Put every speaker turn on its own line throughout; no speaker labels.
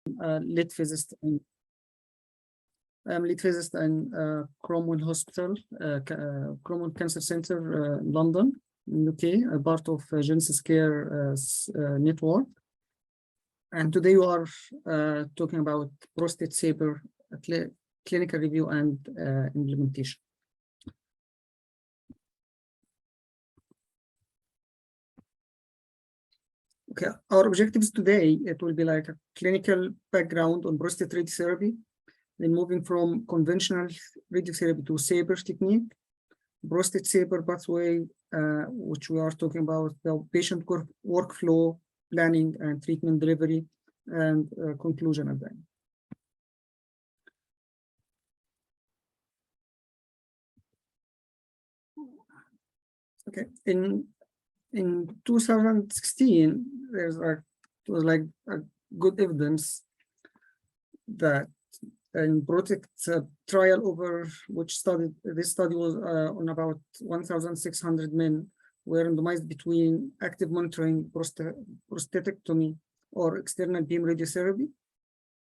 lead physicist in Cromwell Hospital, Cromwell Cancer Center, London, UK, a part of Genesis Care network. And today we are talking about prostate SABR clinical review and implementation. Okay, our objectives today, it will be like a clinical background on prostate radiotherapy, then moving from conventional radiotherapy to SABR technique, prostate SABR pathway, which we are talking about, the patient workflow, planning and treatment delivery, and conclusion at the end. Okay, in 2016, there's like a good evidence that in Protect trial over which studied, this study was on about 1,600 men were randomized between active monitoring prostatectomy or external beam radiotherapy.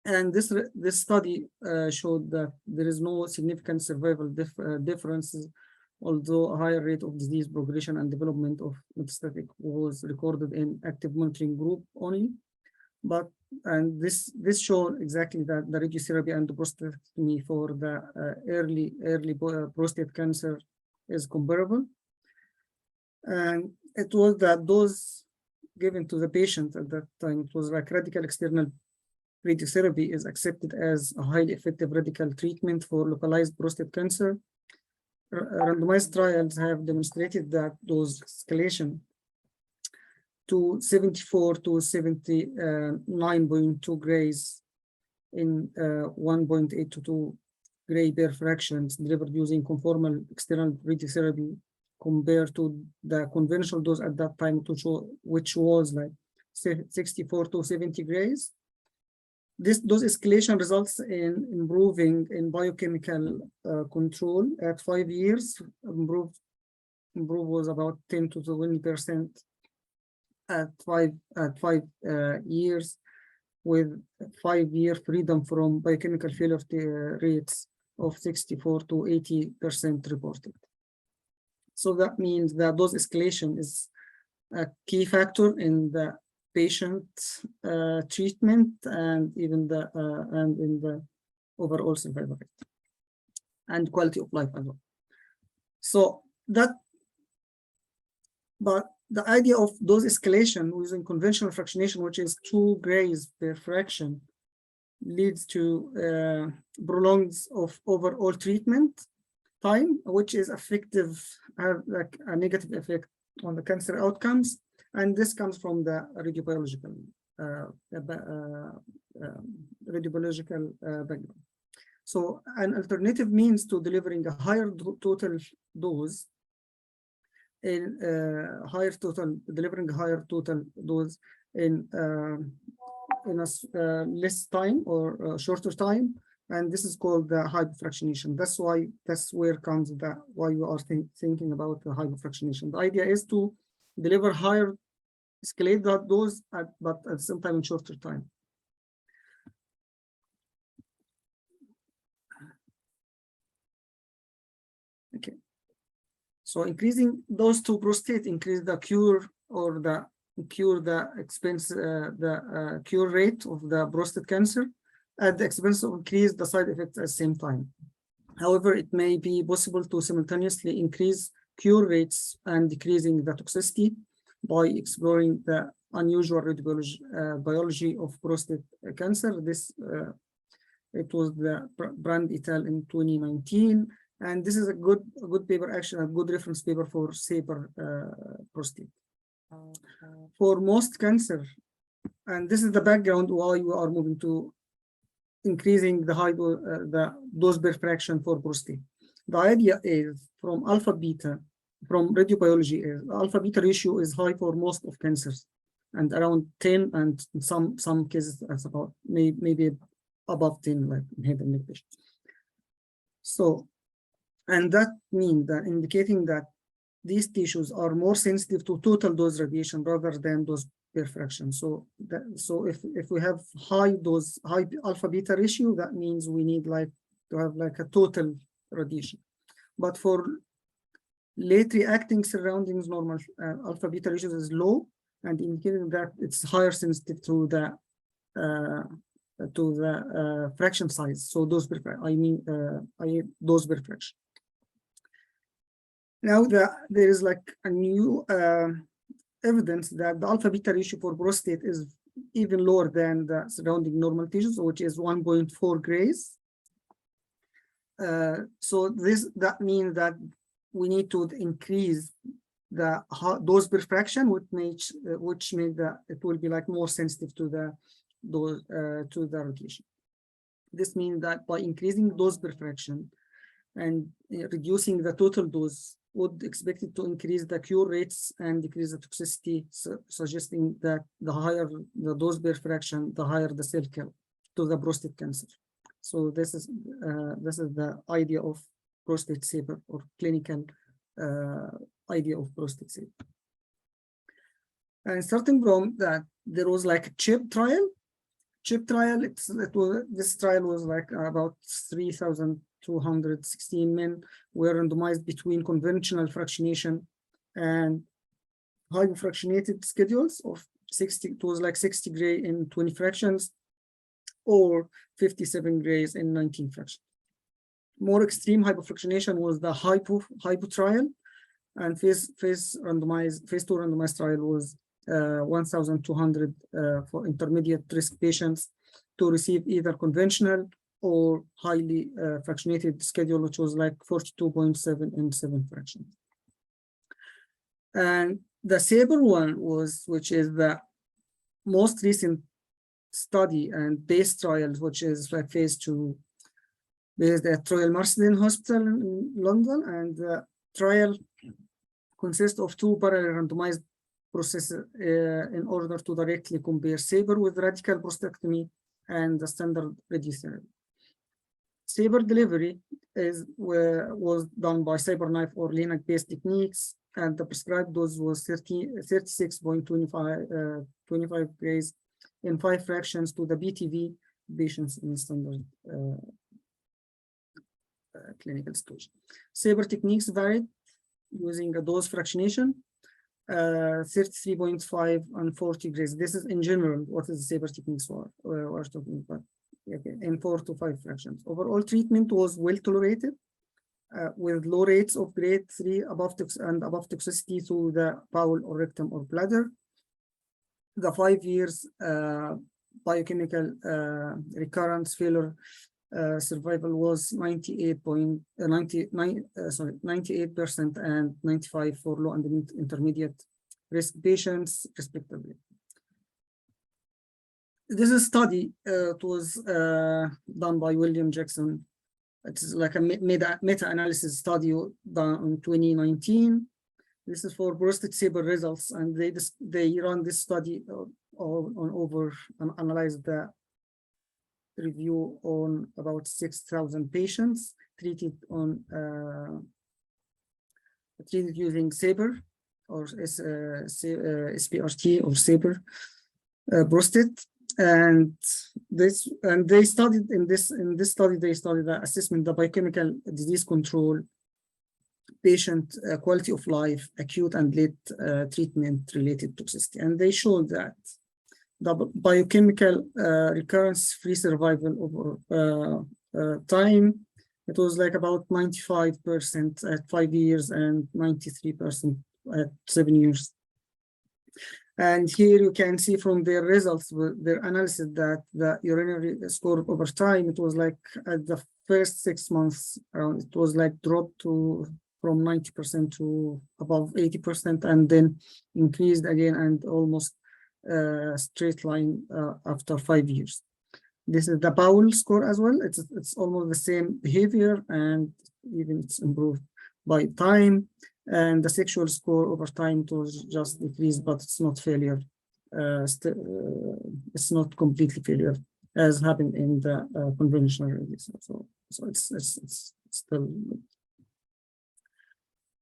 And this study showed that there is no significant survival differences, although a higher rate of disease progression and development of metastatic was recorded in active monitoring group only. And this showed exactly that the radiotherapy and the prostatectomy for the early prostate cancer is comparable. And it was that dose given to the patient at that time, it was like radical external radiotherapy is accepted as a highly effective radical treatment for localized prostate cancer. Randomized trials have demonstrated that dose escalation to 74 to 79.2 grays in 1.8 to 2 gray per fractions delivered using conformal external radiotherapy compared to the conventional dose at that time, which was like 64 to 70 grays. This dose escalation results in improving in biochemical control at 5 years. Improve was about 10 to 20% at five years, with 5-year freedom from biochemical failure rates of 64 to 80% reported. So that means that dose escalation is a key factor in the patient treatment and even in the overall survival rate and quality of life as well. So that, but the idea of dose escalation using conventional fractionation, which is 2 grays per fraction, leads to prolongs of overall treatment time, which is effective, have like a negative effect on the cancer outcomes. And this comes from the radiobiological background. So an alternative means to delivering a higher total dose in delivering a higher total dose in a less time or shorter time, and this is called the hypofractionation. That's where comes why you are thinking about the hypofractionation. The idea is to deliver higher, escalate that dose, but at the same time in shorter time. Okay. So increasing those to prostate increase the cure or the cure rate of the prostate cancer at the expense of increase the side effects at the same time. However, it may be possible to simultaneously increase cure rates and decreasing the toxicity by exploring the unusual biology of prostate cancer. It was the Brand et al. In 2019, and this is a good paper, actually a good reference paper for SABR prostate. For most cancer, and this is the background why you are moving to increasing the dose per fraction for prostate. The idea is from radiobiology is alpha beta ratio is high for most of cancers, and around 10, and in some cases that's about maybe above 10, like in head and neck patients. So, and that means that indicating that these tissues are more sensitive to total dose radiation rather than those per fraction. So if we have high alpha beta ratio, that means we need like to have like a total radiation. But for late reacting surroundings, normal alpha beta ratio is low, and indicating that it's higher sensitive to the fraction size. So dose per dose per fraction. Now there is like a new evidence that the alpha beta ratio for prostate is even lower than the surrounding normal tissues, which is 1.4 grays. So that means that we need to increase the dose per fraction, which makes it will be like more sensitive to the radiation. This means that by increasing dose per fraction and reducing the total dose, would expect it to increase the cure rates and decrease the toxicity, suggesting that the higher the dose per fraction, the higher the cell kill to the prostate cancer. So this is the idea of prostate SABR, or clinical idea of prostate SABR. And starting from that, there was like a CHIP trial. CHIP trial, this trial was like about 3,216 men were randomized between conventional fractionation and hypofractionated schedules of 60. It was like 60 gray in 20 fractions, or 57 grays in 19 fractions. More extreme hypofractionation was the hypo trial, and phase 2 randomized trial was 1,200 for intermediate risk patients to receive either conventional or highly fractionated schedule, which was like 42.7 in 7 fractions. And the SABR one which is the most recent study and base trials, which is like phase 2, based at Royal Marsden Hospital in London, and the trial consists of 2 parallel randomized processes in order to directly compare SABR with radical prostatectomy and the standard radiotherapy. SABR delivery was done by cyberknife or linac-based techniques, and the prescribed dose was 36.25 grays in 5 fractions to the BTV patients in standard clinical stage. SABR techniques varied using a dose fractionation, 33.5 and 40 grays. This is in general what is the SABR techniques for. We're talking about, okay, in 4 to 5 fractions. Overall treatment was well tolerated, with low rates of grade 3 above toxicity to the bowel or rectum or bladder. The 5 years biochemical recurrence failure survival was 98% and 95% for low and intermediate risk patients, respectively. This is a study. It was done by William Jackson. It is like a meta-analysis study done in 2019. This is for prostate SABR results, and they run this study analyzed the review on about 6,000 patients treated using SABR or SPRT or SABR prostate, and they studied in this study the assessment, the biochemical disease control, patient quality of life, acute and late treatment related toxicity, and they showed that the biochemical recurrence-free survival over time, it was like about 95% at 5 years and 93% at 7 years. And here you can see from their results, their analysis, that the urinary score over time, it was like at the first 6 months, it was like dropped from 90% to above 80%, and then increased again and almost straight line after 5 years. This is the bowel score as well. It's almost the same behavior, and even it's improved by time. And the sexual score over time, it was just decreased, but it's not failure. It's not completely failure as happened in the conventional radiation. So it's still.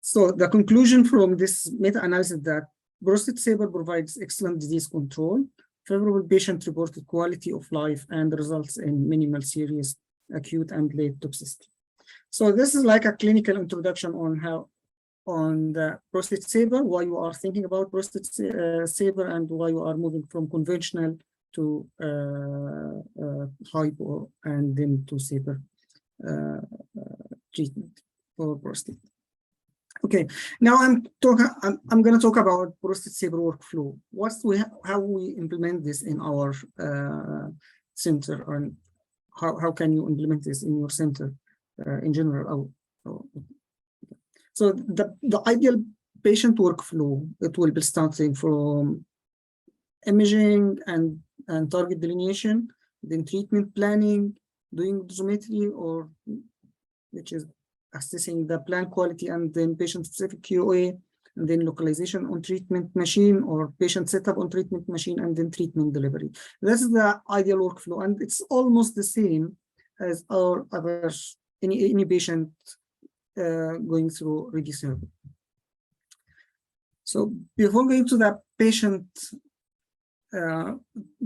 So the conclusion from this meta-analysis that Prostate SABR provides excellent disease control, favorable patient-reported quality of life, and results in minimal serious, acute, and late toxicity. So this is like a clinical introduction on the prostate SABR, why you are thinking about prostate SABR, and why you are moving from conventional to hypo and then to SABR treatment for prostate. Okay, now I'm going to talk about prostate SABR workflow. How we implement this in our center, and how can you implement this in your center in general? So the ideal patient workflow, it will be starting from imaging and target delineation, then treatment planning, doing dosimetry, or which is assessing the plan quality, and then patient-specific QA, and then localization on treatment machine, or patient setup on treatment machine, and then treatment delivery. This is the ideal workflow, and it's almost the same as our other any patient going through radiotherapy. So before going to the patient,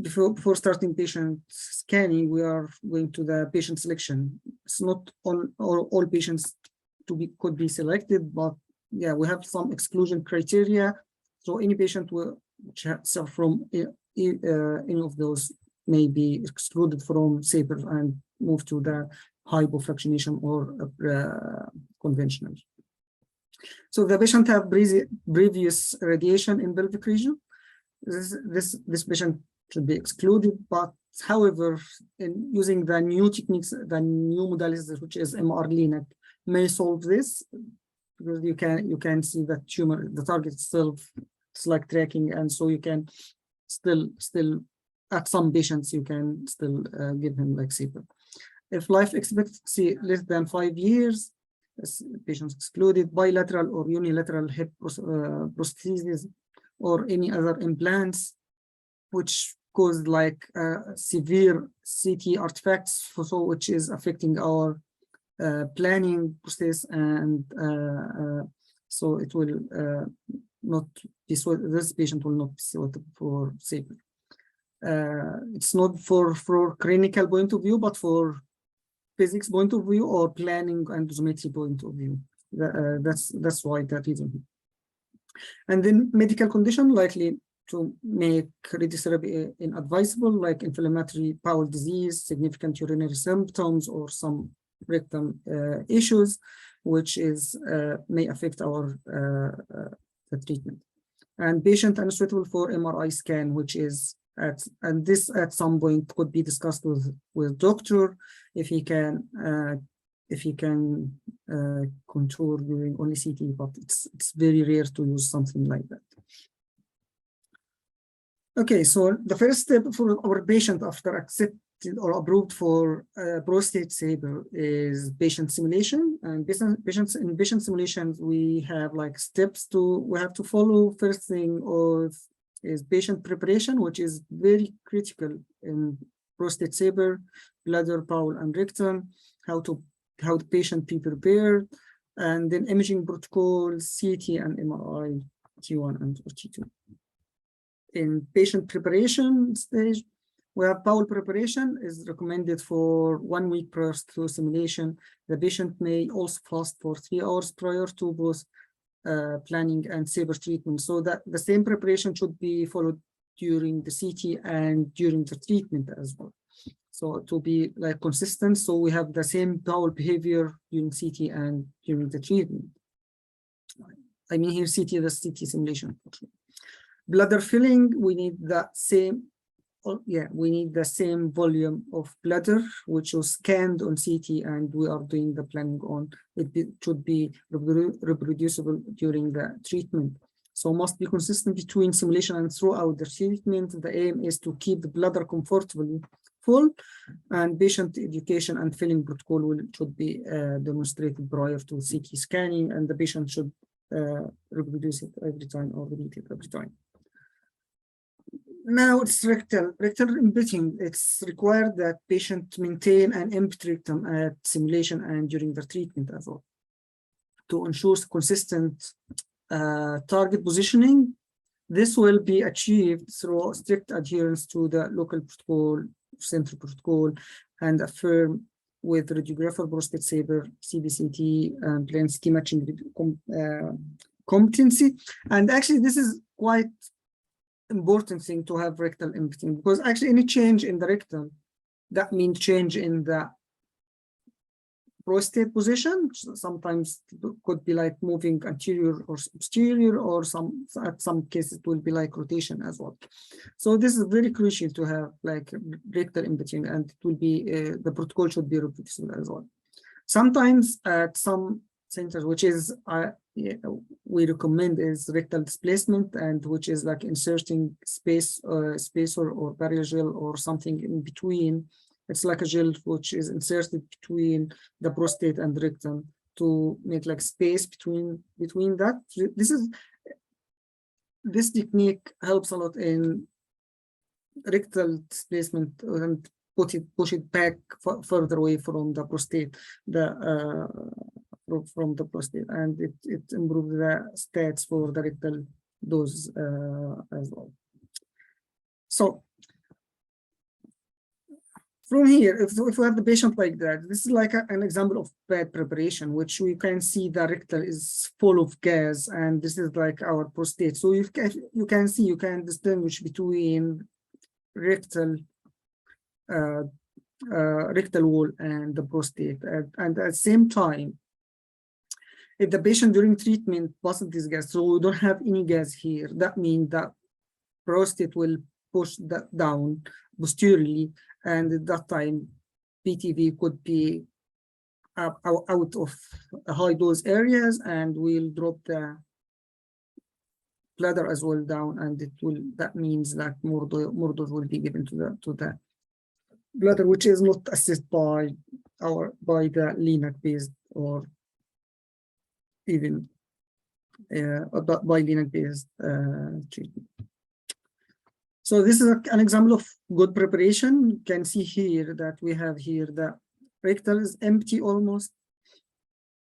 before starting patient scanning, we are going to the patient selection. It's not all patients could be selected, but yeah, we have some exclusion criteria. So any patient which suffer from any of those may be excluded from SABR and move to the hypofractionation or conventional. So the patient have previous radiation in pelvic region. This patient should be excluded, but however, in using the new techniques, the new modalities, which is MR-Linac, may solve this, because you can see that tumor, the target itself, it's like tracking, and so you can still at some patients you can still give him like SABR. If life expectancy less than 5 years, patients excluded. Bilateral or unilateral hip prosthesis or any other implants which cause like severe CT artifacts, so which is affecting our planning process, and so it will not be this patient will not be suitable for SABR. It's not for clinical point of view, but for physics point of view or planning and dosimetry point of view. That's why that reason. And then medical condition likely to make radiotherapy inadvisable, like inflammatory bowel disease, significant urinary symptoms, or some rectum issues, which is may affect our the treatment. And patient unsuitable for MRI scan, which is this at some point could be discussed with doctor if he can contour during only CT, but it's very rare to use something like that. Okay, so the first step for our patient after accepted or approved for prostate SABR is patient simulation. And in patient simulations, we have like steps we have to follow. First thing is patient preparation, which is very critical in prostate SABR, bladder, bowel, and rectum. How the patient be prepared, and then imaging protocols, CT and MRI, T1 and T2. In patient preparation stage, we have bowel preparation is recommended for 1 week prior to simulation. The patient may also fast for 3 hours prior to both planning and SABR treatment. So that the same preparation should be followed during the CT and during the treatment as well. So to be like consistent, so we have the same bowel behavior during CT and during the treatment. I mean here the CT simulation. Bladder filling, we need the same. We need the same volume of bladder, which was scanned on CT, and we are doing the planning on it. Should be reproducible during the treatment. So must be consistent between simulation and throughout the treatment. The aim is to keep the bladder comfortably full, and patient education and filling protocol should be demonstrated prior to CT scanning, and the patient should reproduce it every time or repeat it every time. Now it's rectal emptying. It's required that patient maintain an empty rectum at simulation and during the treatment as well, to ensure consistent target positioning This will be achieved through strict adherence to the local protocol, central protocol, and affirm with radiographer prostate SABR, CBCT, and plain CT matching competency. And actually, this is quite important thing to have rectal imaging, because actually any change in the rectum, that means change in the prostate position. Sometimes it could be like moving anterior or posterior, or at some cases it will be like rotation as well. So this is very crucial to have like rectal imaging, and it will be the protocol should be reproducible as well. Sometimes at some centers, which is we recommend is rectal displacement, and which is like inserting spacer or barrier gel or something in between. It's like a gel which is inserted between the prostate and rectum to make like space between that. This technique helps a lot in rectal displacement and push it back further away from the prostate, from the prostate, and it improves the stats for the rectal dose as well. So from here, if we have the patient like that, this is like an example of bad preparation, which we can see the rectal is full of gas, and this is like our prostate. So you can distinguish between rectal wall and the prostate, and at the same time, if the patient during treatment passes this gas, so we don't have any gas here, that means that prostate will push that down posteriorly, and at that time PTV could be out of high dose areas, and will drop the bladder as well down, and that means that more dose will be given to the bladder, which is not assisted by the LINAC based or even by LINAC based treatment. So this is an example of good preparation. You can see here that we have here the rectal is empty almost.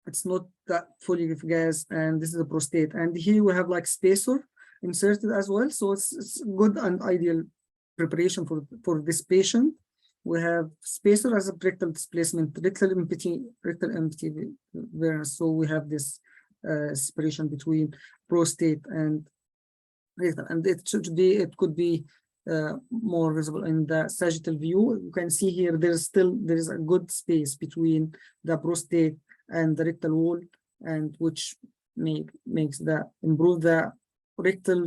It's not that fully with gas, and this is the prostate. And here we have like spacer inserted as well. So it's good and ideal preparation for this patient. We have spacer as a rectal displacement, rectal empty Venus. So we have this separation between prostate and rectal, and it could be more visible in the sagittal view. You can see here there is a good space between the prostate and the rectal wall, and which improve the rectal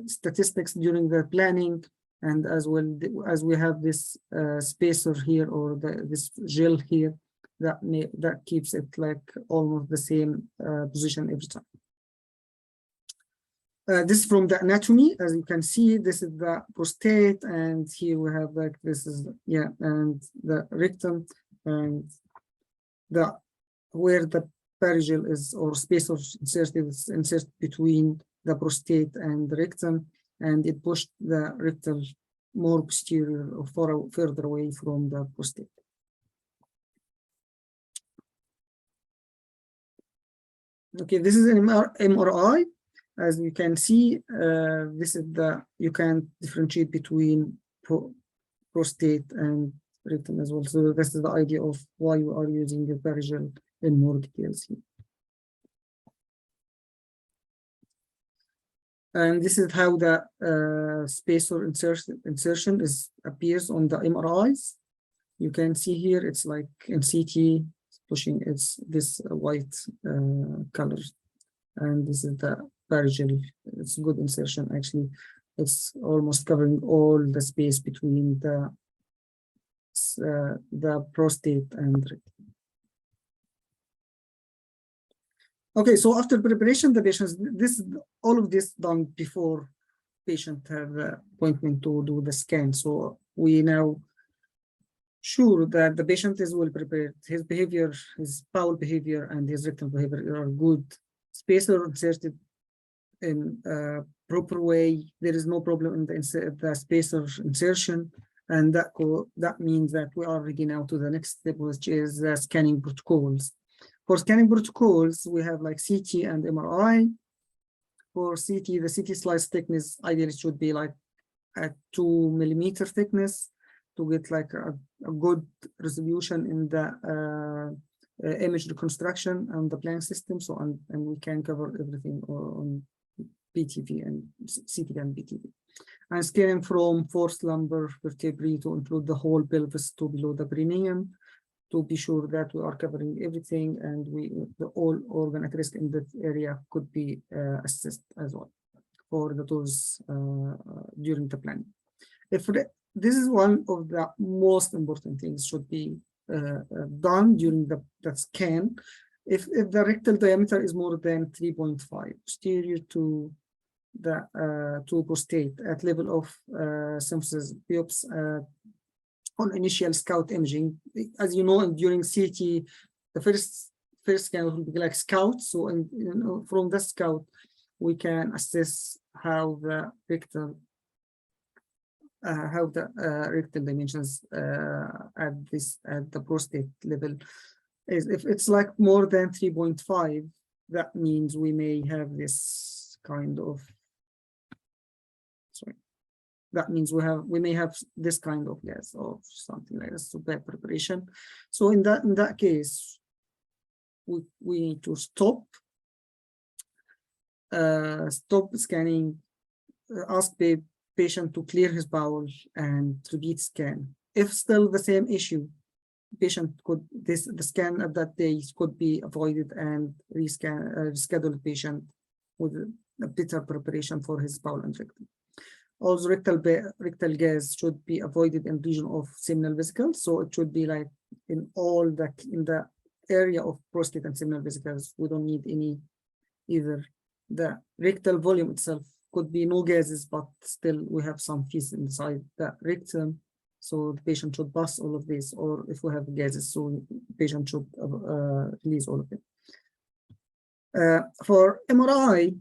statistics during the planning, and as well as we have this spacer here, or this gel here, that keeps it like almost the same position every time. This is from the anatomy. As you can see, this is the prostate, and here we have like this is and the rectum, and where the perigel is, or spacer inserted between the prostate and the rectum, and it pushed the rectal more posterior or further away from the prostate. Okay, this is an MRI. As you can see, this is you can differentiate between prostate and rectum as well. So this is the idea of why we are using the perigel in more details here. And this is how the spacer insertion appears on the MRIs. You can see here, it's like in CT, pushing this white color. And this is the perigel. It's good insertion, actually. It's almost covering all the space between the prostate and rectum. Okay, so after preparation, the patients, all of this done before patient have the appointment to do the scan. So we now sure that the patient is well prepared. His behavior, his bowel behavior, and his rectal behavior are good. Spacer inserted in a proper way. There is no problem in the spacer insertion, and that means that we are ready now to the next step, which is the scanning protocols. For scanning protocols, we have like CT and MRI. for CT, the CT slice thickness ideally should be like at 2 millimeter thickness to get like a good resolution in the image reconstruction and the planning system. So and we can cover everything on PTV and CT and PTV. And scanning from fourth lumbar vertebrae to include the whole pelvis to below the perineum, to be sure that we are covering everything, and all organ at risk in that area could be assessed as well for those during the planning. This is one of the most important things should be done during the scan. If the rectal diameter is more than 3.5 posterior to the to prostate at level of symphysis biopsy on initial scout imaging, as you know, during CT, the first scan will be like scout. So from the scout, we can assess how the rectal dimensions at the prostate level is. If it's like more than 3.5, that means we may have this kind of, sorry, that means we may have this kind of gas or something like this, so bad preparation. So in that case, we need to stop scanning, ask the patient to clear his bowel and repeat scan. If still the same issue, patient could, the scan at that day could be avoided and reschedule the patient with a better preparation for his bowel and rectum. Also, rectal gas should be avoided in region of seminal vesicles. So it should be like in the area of prostate and seminal vesicles. We don't need any, either the rectal volume itself could be no gases, but still we have some feces inside the rectum. So the patient should pass all of this, or if we have gases, so the patient should release all of it. For MRI,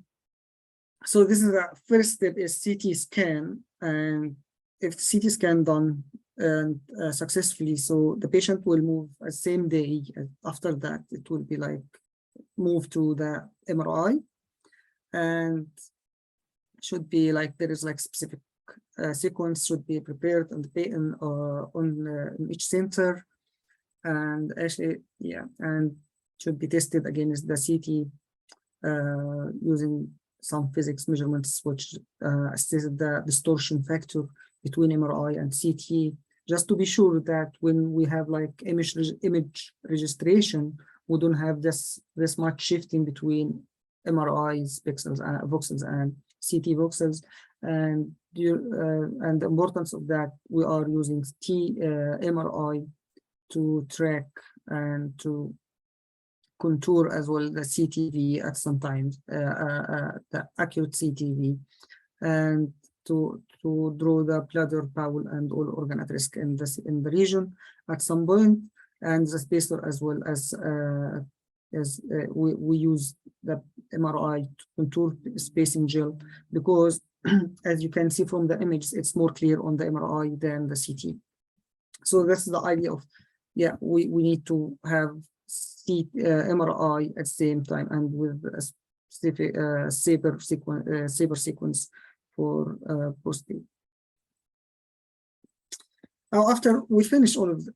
so this is the first step is CT scan, and if CT scan done and successfully, so the patient will move the same day. After that, it will be like move to the MRI, and should be like there is like specific sequence should be prepared on the in each center, and actually and should be tested against the CT using some physics measurements which assess the distortion factor between MRI and CT, just to be sure that when we have like image registration, we don't have this much shifting between MRI's pixels and voxels and CT voxels. And the importance of that, we are using MRI to track and to contour as well the CTV at some times, the accurate CTV, and to draw the bladder, bowel, and all organ at risk in the region at some point, and the spacer as well as we use the MRI to contour spacing gel, because as you can see from the images, it's more clear on the MRI than the CT. So that's the idea of, we need to have MRI at the same time and with a specific SABR sequence for prostate. Now, after we finish all of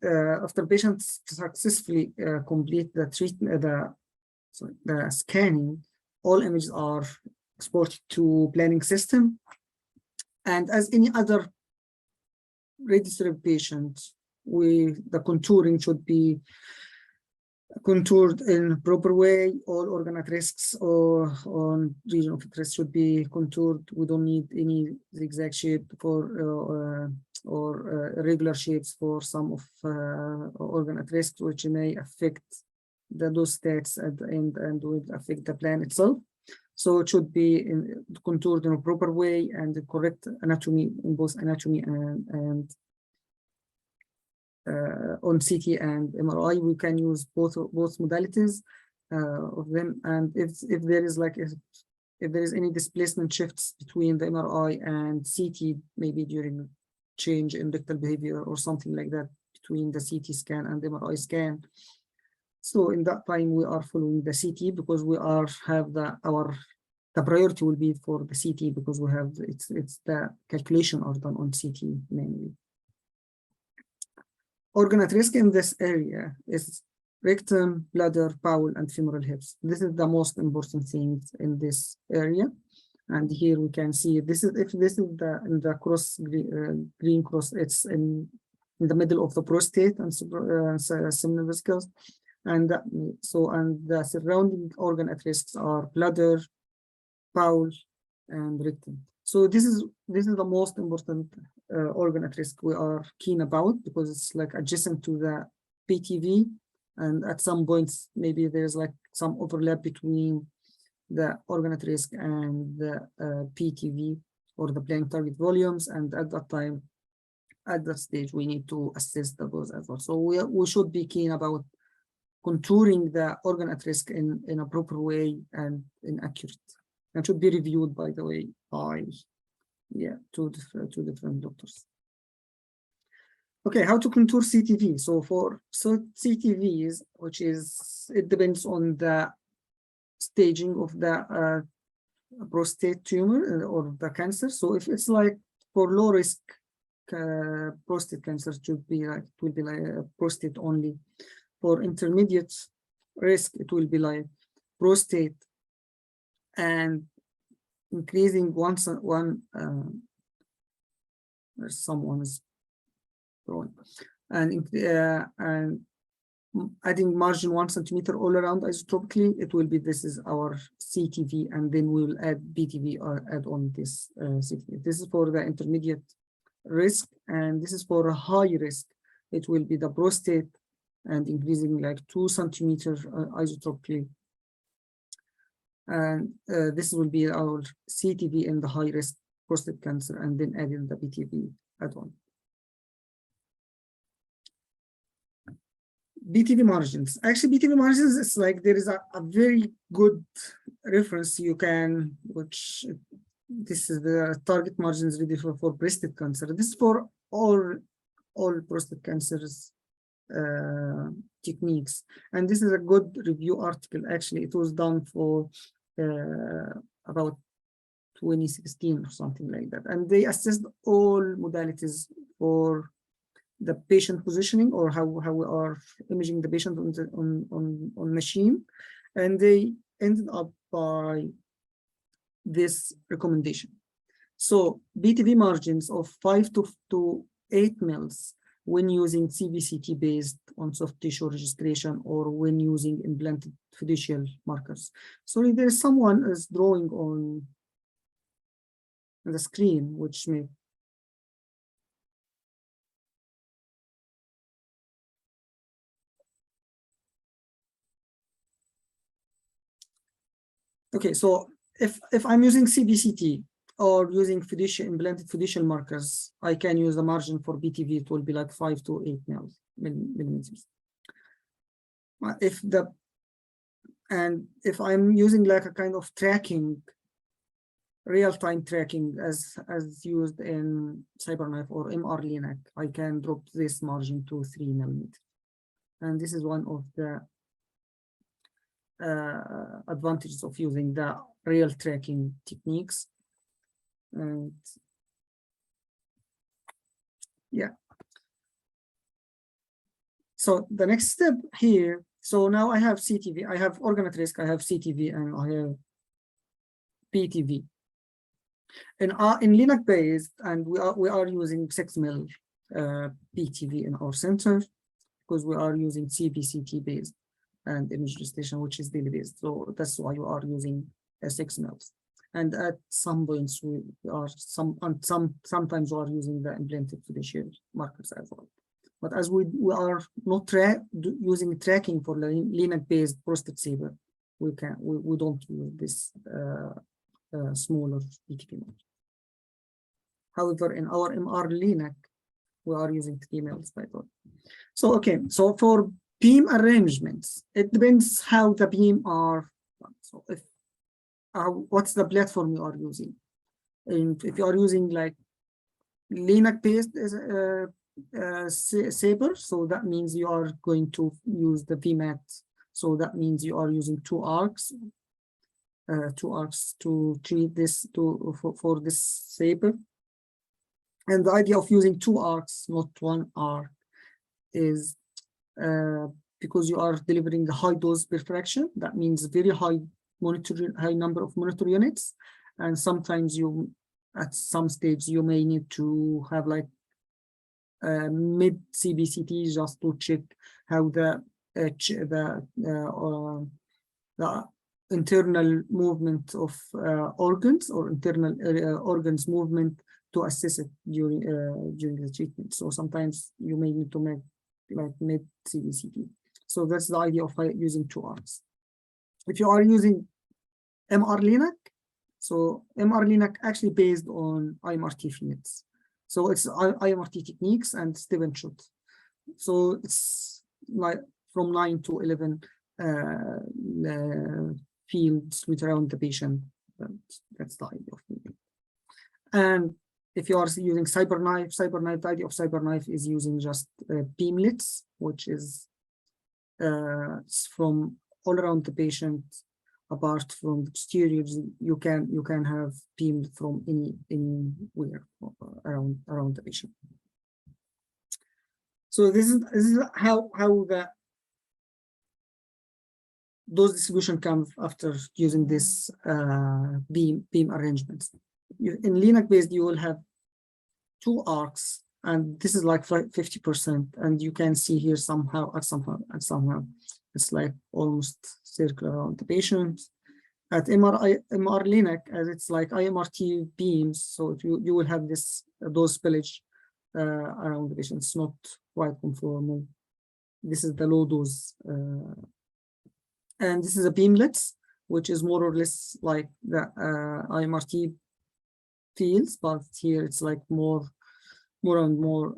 after patients successfully complete the treatment, the scanning, all images are exported to planning system, and as any other registered patient, the contouring should be contoured in proper way. All organ at risks or on region of interest should be contoured. We don't need any zigzag shape for or irregular shapes for some of organ at risk, which may affect those stats at the end and will affect the plan itself. So it should be contoured in a proper way and the correct anatomy in both anatomy and on CT and MRI. We can use both modalities of them. And if there is like if there is any displacement shifts between the MRI and CT, maybe during change in rectal behavior or something like that between the CT scan and the MRI scan. So in that time we are following the CT because we have our the priority will be for the CT because we have it's the calculation are done on CT mainly. Organ at risk in this area is rectum, bladder, bowel, and femoral hips. This is the most important things in this area. And here we can see this is if this is the in the cross green cross, it's in the middle of the prostate and seminal vesicles, and the surrounding organ at risks are bladder, bowel, and rectum. So this is the most important organ at risk we are keen about because it's like adjacent to the PTV, and at some points maybe there's like some overlap between the organ at risk and the PTV or the planned target volumes, and at that time, at that stage, we need to assess the dose as well. So we should be keen about contouring the organ at risk in a proper way and in accurate. And should be reviewed, by the way, by two different doctors. Okay, how to contour CTV? So for CTVs, which is it depends on the staging of the prostate tumor or the cancer. So if it's like for low risk prostate cancer, it will be like prostate only. For intermediate risk, it will be like prostate and increasing someone is growing and adding margin 1 centimeter all around isotropically. It will be this is our CTV, and then we will add BTV or add on this CTV. This is for the intermediate risk, and this is for a high risk. It will be the prostate and increasing like 2 centimeters isotropically. And this will be our CTV in the high risk prostate cancer, and then adding the BTV add-on. BTV margins. Actually, BTV margins is like there is a very good reference you can, which this is the target margins ready for prostate cancer. This is for all prostate cancers techniques, and this is a good review article. Actually, it was done for about 2016 or something like that, and they assessed all modalities for the patient positioning or how we are imaging the patient on machine, and they ended up by this recommendation. So BTV margins of 5 to 8 mils when using CBCT based on soft tissue registration or when using implanted fiducial markers. Sorry, there's someone is drawing on the screen, which may. Okay, so if I'm using CBCT or using implanted fiducial markers, I can use the margin for BTV. It will be like 5 to 8 millimeters. If I'm using like a kind of tracking, real-time tracking as used in CyberKnife or MR Linac, I can drop this margin to 3 millimeters. And this is one of the advantages of using the real tracking techniques. And yeah, so the next step here, so now I have CTV, I have organ at risk, I have CTV, and I have PTV. In Linac based, and we are using 6 mil PTV in our center because we are using CBCT based and image registration, which is daily based. So that's why you are using 6 mils. And at some points we are sometimes we are using the implanted fiducial markers as well. But as we are not using tracking for Linac based prostate SABR, we don't use this smaller PTV. However, in our MR Linac, we are using 3 mils by the way. So okay, so for beam arrangements, it depends how the beam are. So if what's the platform you are using? And if you are using like Linac based SABR, so that means you are going to use the VMAT. So that means you are using 2 arcs. two arcs to treat this for this SABR. And the idea of using two arcs, not one arc, is because you are delivering a high dose per fraction. That means very high number of monitor units, and sometimes you, at some stage, you may need to have like mid CBCT just to check how the internal movement of organs or internal organs movement to assess it during the treatment. So sometimes you may need to make like mid CBCT. So that's the idea of using two arcs. If you are using MR-Linac, so MR-Linac actually based on IMRT fields. So it's IMRT techniques and Steven shot. So it's like from 9 to 11 fields with around the patient. That's the idea of it. And if you are using CyberKnife, the idea of CyberKnife is using just beamlets, which is from all around the patient. Apart from the posteriors, you can have beamed from anywhere around the patient. So this is how the dose distribution comes after using this beam arrangements. In Linac based, you will have two arcs, and this is like 50%, and you can see here somehow it's like almost circle around the patient. At MR-Linac, as it's like IMRT beams, so you will have this dose spillage around the patient. It's not quite conformal. This is the low dose, and this is a beamlets, which is more or less like the IMRT fields, but here it's like more and more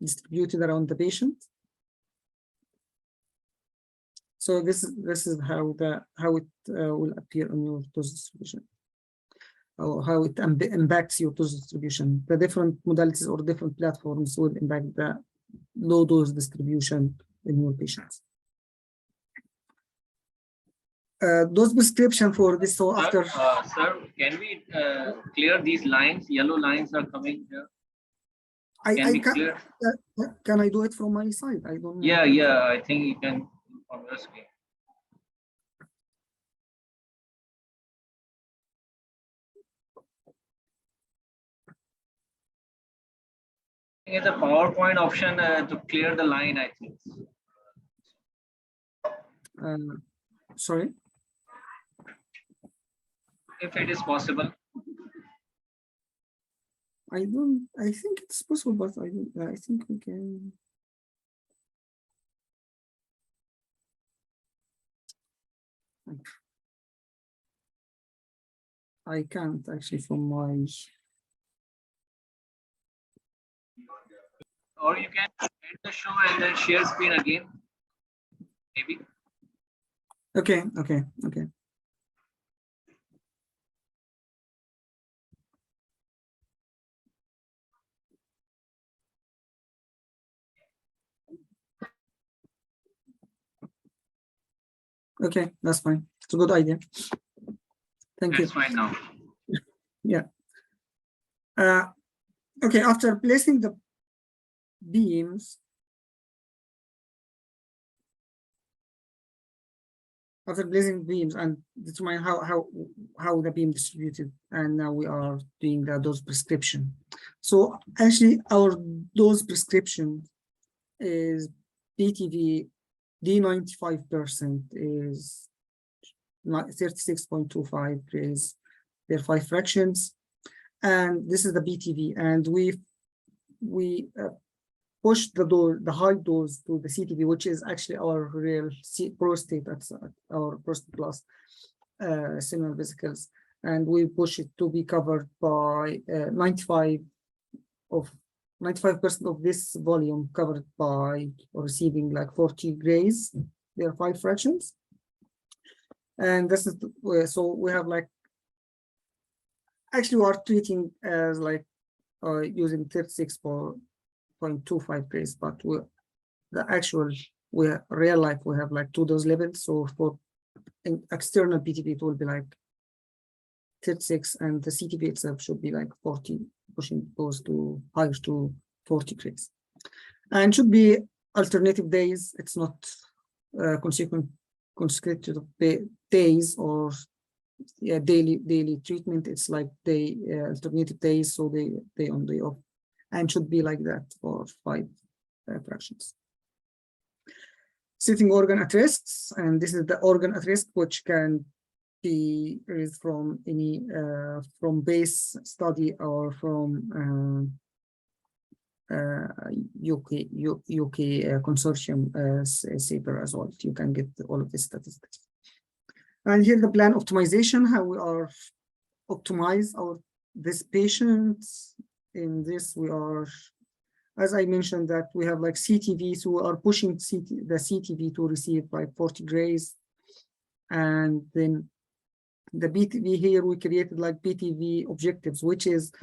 distributed around the patient. So this is how it will appear on your dose distribution, or how it impacts your dose distribution. The different modalities or different platforms will impact the low dose distribution in your patients. Dose prescription for this. So after,
sir, can we clear these lines? Yellow lines are coming here.
Can I do it from my side? I don't know.
Yeah, I think you can on your screen. It's a PowerPoint option to clear the line, I think.
Sorry?
If it is possible.
I think it's possible, but I think we can. I can't actually from my.
Or you can end the show and then share screen again. Maybe.
Okay. Okay, that's fine. It's a good idea. Thank you.
That's fine now.
Yeah. Okay, after placing the beams, and determine how the beam distributed, and now we are doing the dose prescription. So actually our dose prescription is BTV D95% is 36.25 grays per 5 fractions, and this is the BTV, and we push the high dose to the CTV, which is actually our real prostate, that's our prostate plus similar vesicles, and we push it to be covered by 95% of this volume covered by or receiving like 40 grays, there are 5 fractions. And this is so we have like, actually we are treating as like using 36.25 grays, but real life we have like 2 dose levels. So for in external BTV, it will be like 36, and the CTV itself should be like 40, pushing those to higher to 40 Grays. And should be alternative days. It's not consecutive days or daily treatment. It's like alternative days, so they on day off, and should be like that for 5 fractions. Sitting organ at rest, and this is the organ at rest, which can be raised from any from base study or from UK consortium SABR as well. You can get all of these statistics. And here the plan optimization, how we are optimize this patient. In this, we are, as I mentioned, that we have like CTV, so we are pushing the CTV to receive like 40 Grays. And then the BTV here, we created like BTV objectives, which is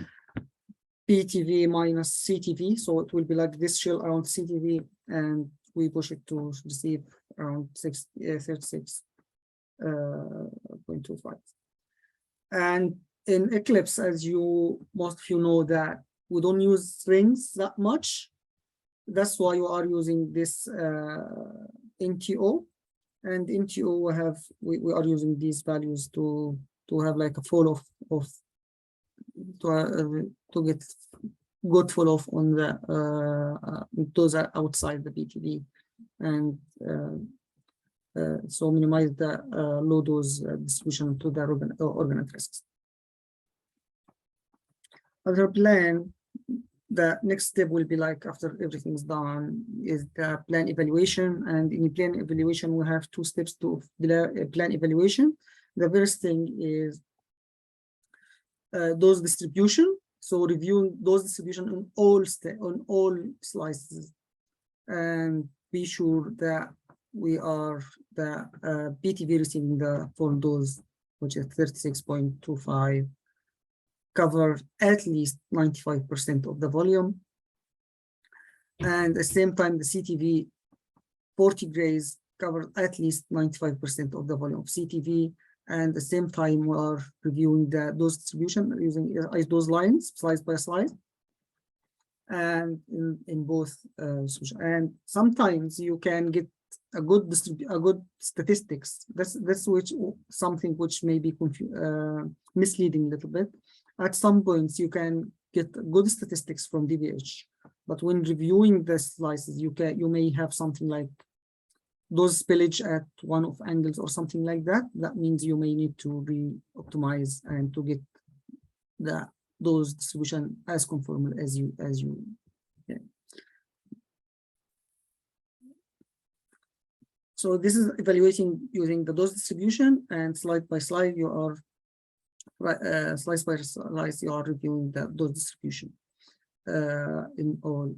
BTV minus CTV. So it will be like this shell around CTV, and we push it to receive around 36.25. And in Eclipse, as most of you know, that we don't use rings that much. That's why you are using this NTO. And NTO we are using these values to have like a fall off to get good fall off on the those are outside the BTV, and so minimize the low dose distribution to the organ at rest. Other plan, the next step will be like after everything's done is the plan evaluation. And in plan evaluation, we have 2 steps to plan evaluation. The first thing is dose distribution. So reviewing dose distribution on all slices, and be sure that we are the BTV receiving the full dose, which is 36.25. Cover at least 95% of the volume, and at the same time the CTV 40 Grays cover at least 95% of the volume of CTV, and at the same time we are reviewing the dose distribution using those lines slice by slice, and in both and sometimes you can get a good statistics. That's something which may be misleading a little bit. At some points, you can get good statistics from DVH, but when reviewing the slices, you may have something like dose spillage at one of angles or something like that. That means you may need to re-optimize and to get the dose distribution as conformal as you. Yeah. So this is evaluating using the dose distribution, and slide by slide you are. Slice by slice, you are reviewing the dose distribution in all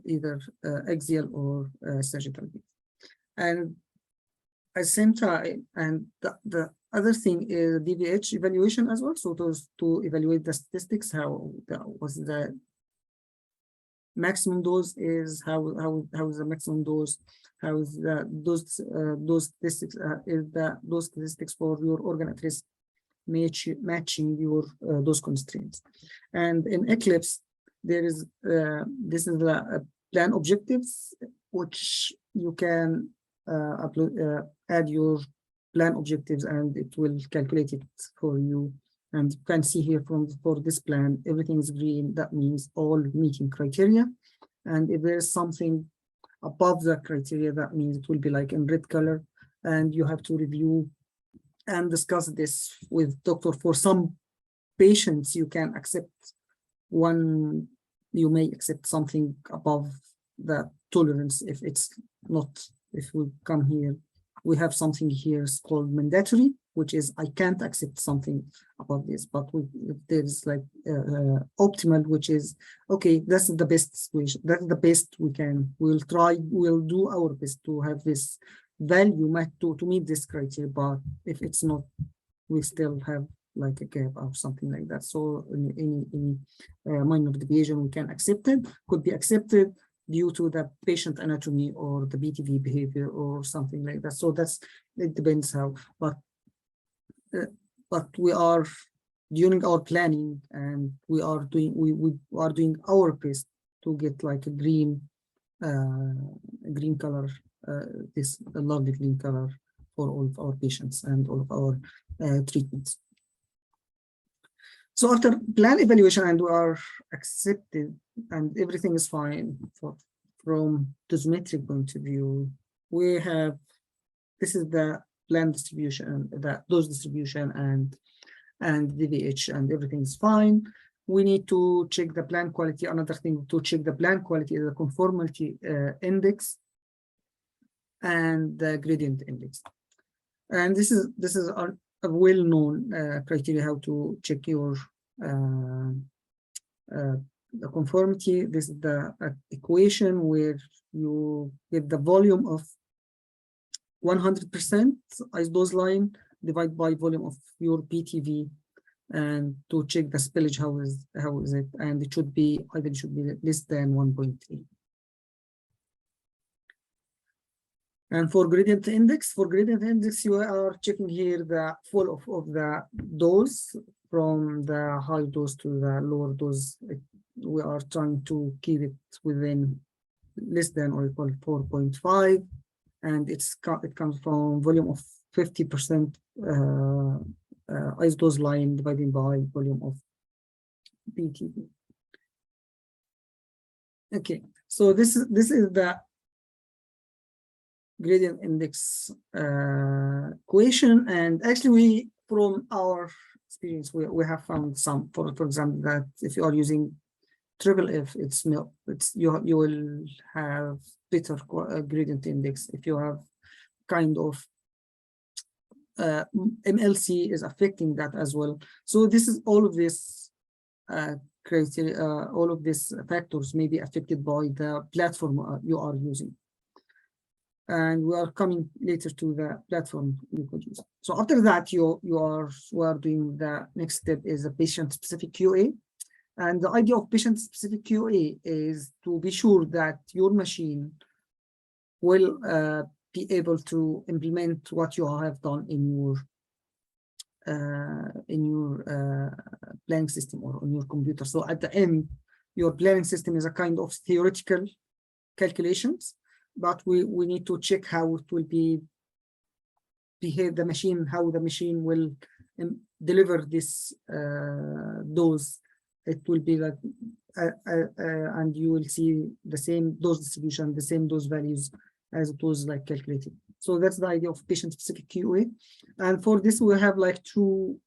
either axial or sagittal. And at the same time, and the other thing is DVH evaluation as well. So those to evaluate the statistics, how was the maximum dose is, how is the maximum dose, how is the dose statistics is the dose statistics for your organ at risk matching your those constraints. And in Eclipse, there is this is the plan objectives, which you can add your plan objectives, and it will calculate it for you. And you can see here for this plan, everything is green. That means all meeting criteria. And if there is something above the criteria, that means it will be like in red color, and you have to review and discuss this with doctor. For some patients, you can accept you may accept something above the tolerance. If it's not, if we come here, we have something here called mandatory, which is I can't accept something above this, but there's like optimal, which is okay, that's the best situation, that's the best we can, we'll do our best to have this value met to meet this criteria. But if it's not, we still have like a gap or something like that. So any minor deviation we can accept it, could be accepted. due to the patient anatomy or the BTV behavior or something like that. So it depends how, but we are during our planning, and we are doing our best to get like a green color, this lovely green color for all of our patients and all of our treatments. So after plan evaluation and we are accepted and everything is fine from dosimetric point of view, we have, this is the plan distribution, the dose distribution and DVH, and everything is fine. We need to check the plan quality. Another thing to check the plan quality is the conformity index and the gradient index. And this is a well-known criteria how to check your the conformity. This is the equation where you get the volume of 100% isodose line divided by volume of your BTV, and to check the spillage, how is it, and it should be either less than 1.3. And for gradient index, you are checking here the fall of the dose from the high dose to the lower dose. We are trying to keep it within less than or equal to 4.5, and it comes from volume of 50% isodose line divided by volume of BTV. Okay, so this is the gradient index equation, and actually from our experience we have found some, for example, that if you are using FFF, you will have better gradient index. If you have kind of MLC is affecting that as well. So this is all of this criteria, all of these factors may be affected by the platform you are using. And we are coming later to the platform you could use. So after that, we are doing the next step is a patient-specific QA. And the idea of patient-specific QA is to be sure that your machine will be able to implement what you have done in your planning system or on your computer. So at the end, your planning system is a kind of theoretical calculations, but we need to check how it will behave the machine, how the machine will deliver this dose. It will be like, and you will see the same dose distribution, the same dose values as it was like calculated. So that's the idea of patient-specific QA. And for this, we have like two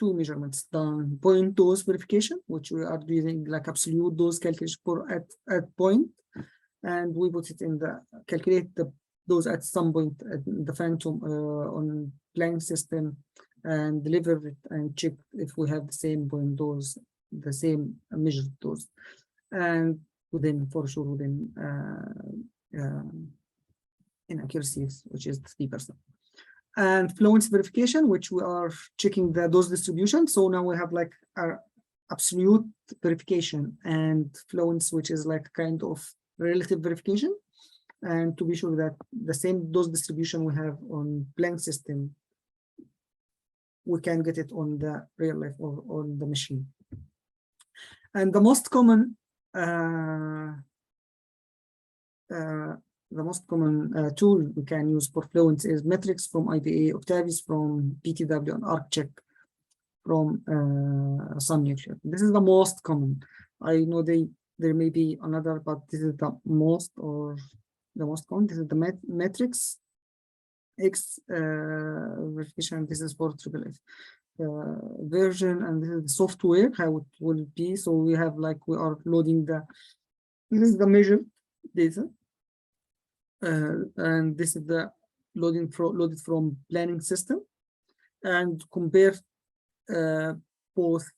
measurements done: point dose verification, which we are using like absolute dose calculation for at point, and we put it in the calculate the dose at some point at the phantom on planning system, and deliver it and check if we have the same point dose, the same measured dose, and within inaccuracies, which is 3%. And fluence verification, which we are checking the dose distribution. So now we have like our absolute verification and fluence, which is like kind of relative verification, and to be sure that the same dose distribution we have on planning system, we can get it on the real life or on the machine. And the most common tool we can use for fluence is metrics from IBA, Octavius from PTW, and ArcCheck from Sun Nuclear. This is the most common. I know there may be another, but this is the most common. This is the metrics X verification. This is for FFF version, and this is the software, how it will be. So we have like, we are loading this is the measured data, and this is the loaded from planning system, and compare both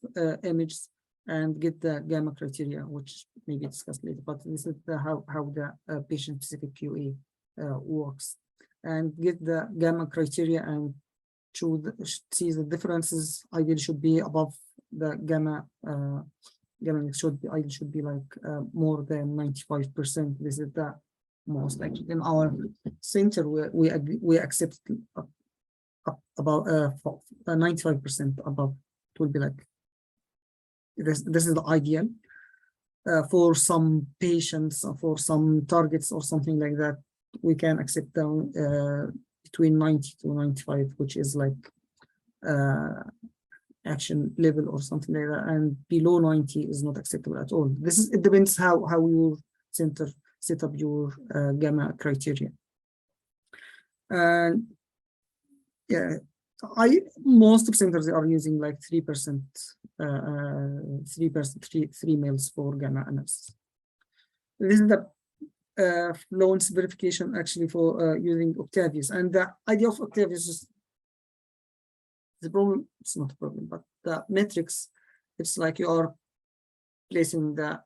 images and get the gamma criteria, which may be discussed later. But this is how the patient-specific QA works, and get the gamma criteria and see the differences. Ideally should be above the gamma gamma index should be like more than 95%. This is the most likely. In our center, we accept about 95% above. It will be like this is the ideal for some patients, for some targets or something like that. We can accept down between 90 to 95, which is like action level or something like that, and below 90 is not acceptable at all. It depends how your center set up your gamma criteria. And yeah, most of centers are using like 3%, 3 mils for gamma analysis. This is the fluence verification actually for using Octavius, and the idea of Octavius is the problem. It's not a problem, but the metrics. It's like you are placing the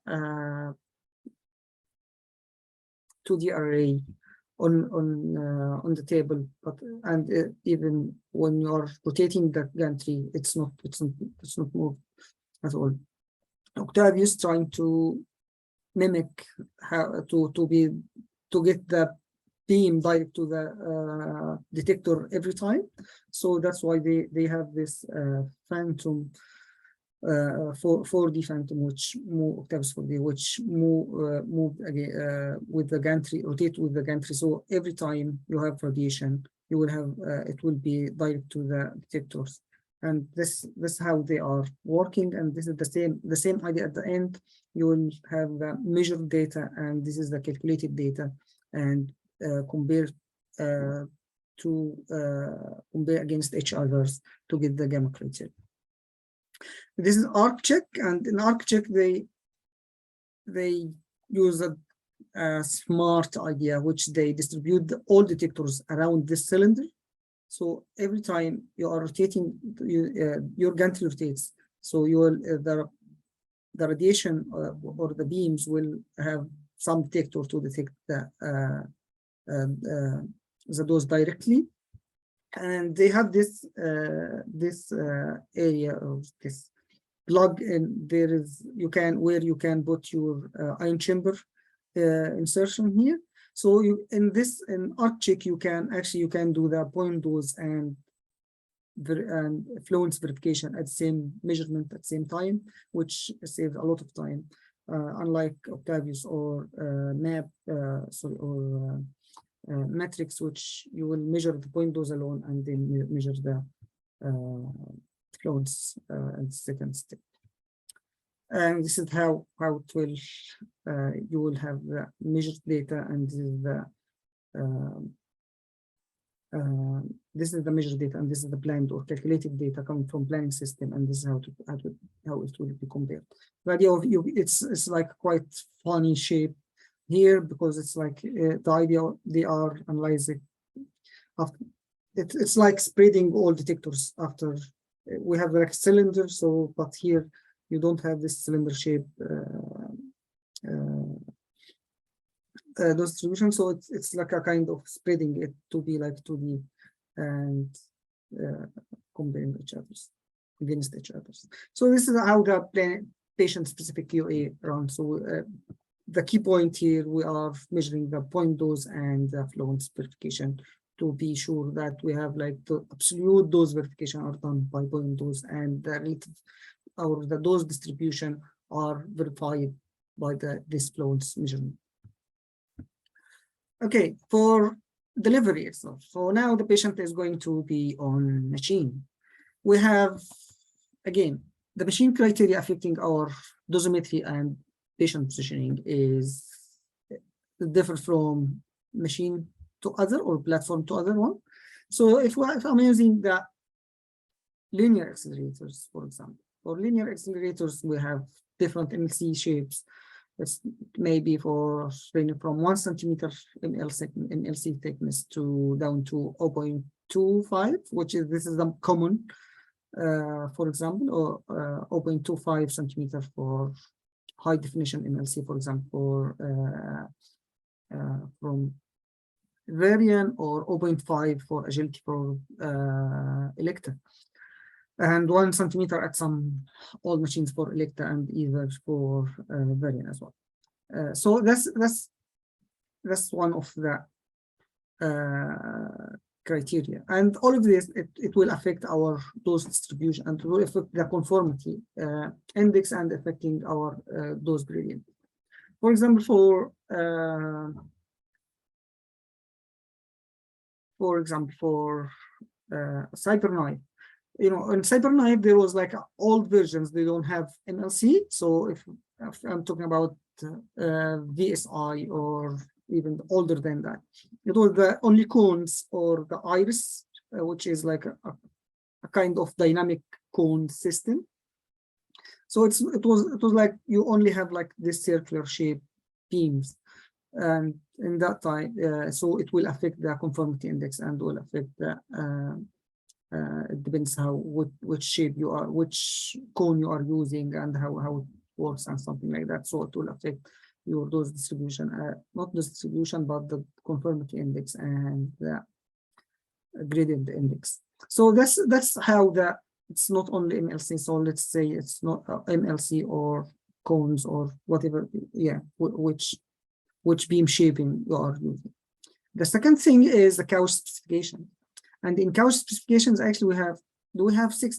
2D array on the table, but even when you are rotating the gantry, it's not moved at all. Octavius trying to mimic how to get the beam direct to the detector every time. So that's why they have this phantom 4D phantom, which move Octavius 4D, which move again with the gantry, rotate with the gantry. So every time you have radiation, you will have it will be direct to the detectors, and this is how they are working. And this is the same idea at the end. You will have the measured data, and this is the calculated data, and compare against each others to get the gamma criteria. This is ArcCheck, and in ArcCheck they use a smart idea, which they distribute all detectors around this cylinder. So every time you are rotating, your gantry rotates. So you will the radiation or the beams will have some detector to detect the dose directly, and they have this area of this plug in. There is you can put your ion chamber insertion here. So in ArcCheck you can do the point dose and fluence verification at the same measurement at the same time, which saves a lot of time, unlike Octavius or Matrix, which you will measure the point dose alone and then measure the fluence at the second step. And this is how it will you will have the measured data, and this is the measured data, and this is the planned or calculated data coming from planning system, and this is how it will be compared. The idea of it's like quite funny shape here, because it's like the idea they are analyzing after it's like spreading all detectors after we have like cylinder. So but here you don't have this cylinder shape distribution, so it's like a kind of spreading it to be like 2D and comparing each others against each others. So this is how the patient specific QA runs. So the key point here, we are measuring the point dose and the fluence verification to be sure that we have like the absolute dose verification are done by point dose, and the relative or the dose distribution are verified by this fluence measurement. Okay, for delivery itself. So now the patient is going to be on machine. We have, again, the machine criteria affecting our dosimetry and patient positioning is different from machine to other or platform to other one. So if I'm using the linear accelerators, for example, for linear accelerators, we have different MLC shapes. It's maybe for ranging from 1 centimeter MLC thickness to down to 0.25, which is this is the common, for example, or 0.25 centimeter for high definition MLC, for example, from Varian, or 0.5 for agility for Electa. and 1 centimeter at some old machines for Electa and either for Varian as well. So that's one of the criteria, and all of this it will affect our dose distribution and will affect the conformity index and affecting our dose gradient. For example, for CyberKnife, you know, in CyberKnife there was like old versions, they don't have MLC. So if I'm talking about VSI or even older than that, it was the only cones or the iris, which is like a kind of dynamic cone system. So it was like you only have like this circular shape beams, and in that time, so it will affect the conformity index and will affect the it depends which shape you are, which cone you are using, and how it works and something like that. So it will affect your dose distribution, not the distribution, but the conformity index and the gradient index. So that's how it's not only MLC. So let's say it's not MLC or cones or whatever, yeah, which beam shaping you are using. The second thing is the couch specification. And in couch specifications, actually, we have 6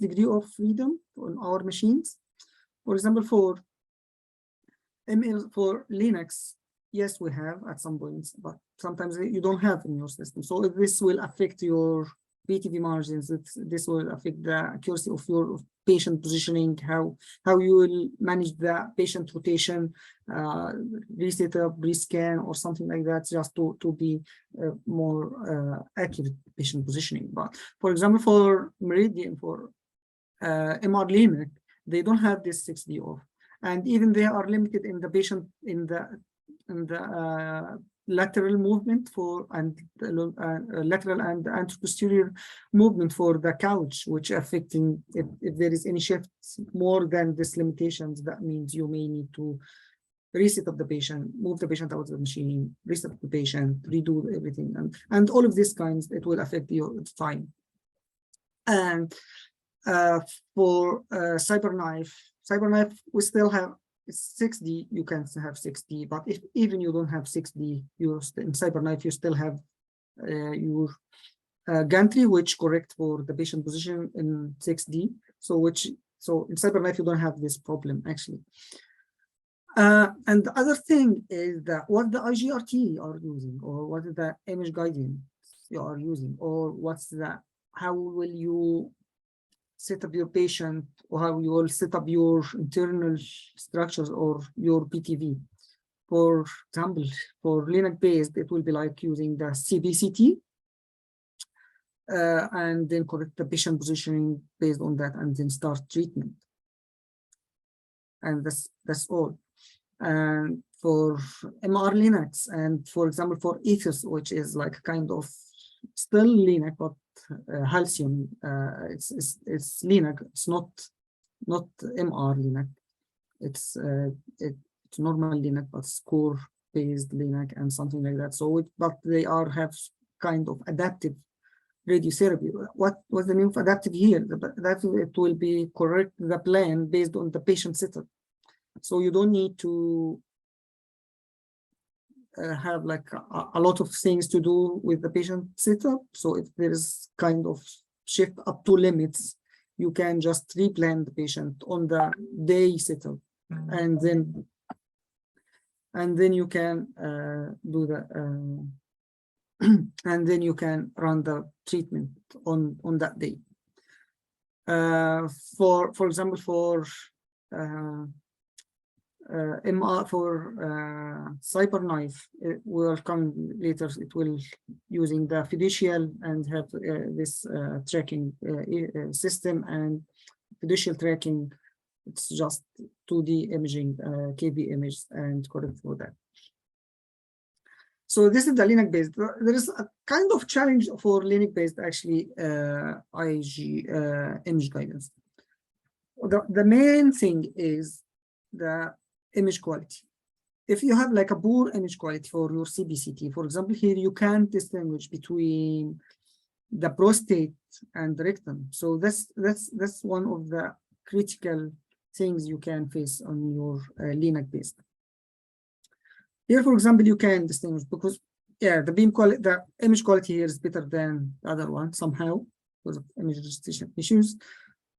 degree of freedom on our machines. For example, for Linux, yes, we have at some points, but sometimes you don't have in your system. So this will affect your PTV margins. This will affect the accuracy of your patient positioning, how you will manage the patient rotation, reset up, rescan, or something like that, just to be more accurate patient positioning. But for example, for Meridian, for MR Linux, they don't have this 6D off, and even they are limited in the patient in the lateral movement for lateral and anteroposterior movement for the couch, which affecting if there is any shifts more than these limitations, that means you may need to reset up the patient, move the patient out of the machine, reset up the patient, redo everything, and all of these kinds, it will affect your time. And for CyberKnife, we still have 6D, you can have 6D, but if even you don't have 6D, in CyberKnife, you still have your gantry, which correct for the patient position in 6D. So in CyberKnife, you don't have this problem actually. And the other thing is that what the IGRT are using, or what is the image guidance you are using, or how will you set up your patient, or how you will set up your internal structures or your PTV. For example, for Linux based, it will be like using the CBCT and then correct the patient positioning based on that, and then start treatment. And that's all. And for MR Linux, and for example, for Ethos, which is like kind of still Linux, but Halcyon, it's Linux. It's not MR Linux. It's normal Linux, but core based Linux and something like that. So but they have kind of adaptive radiotherapy. What was the name of adaptive here? That it will be correct the plan based on the patient setup. So you don't need to have like a lot of things to do with the patient setup. So if there is kind of shift up to limits, you can just replan the patient on the day setup, and then you can do the and then you can run the treatment on that day. For example, for MR for CyberKnife, it will come later. It will using the fiducial and have this tracking system, and fiducial tracking. It's just 2D imaging, KB images, and correct for that. So this is the Linux based. There is a kind of challenge for Linux based actually IG image guidance. The main thing is the image quality. If you have like a poor image quality for your CBCT, for example, here you can't distinguish between the prostate and the rectum. So that's one of the critical things you can face on your LINAC based. Here, for example, you can distinguish because the beam quality, the image quality here is better than the other one somehow because of image registration issues.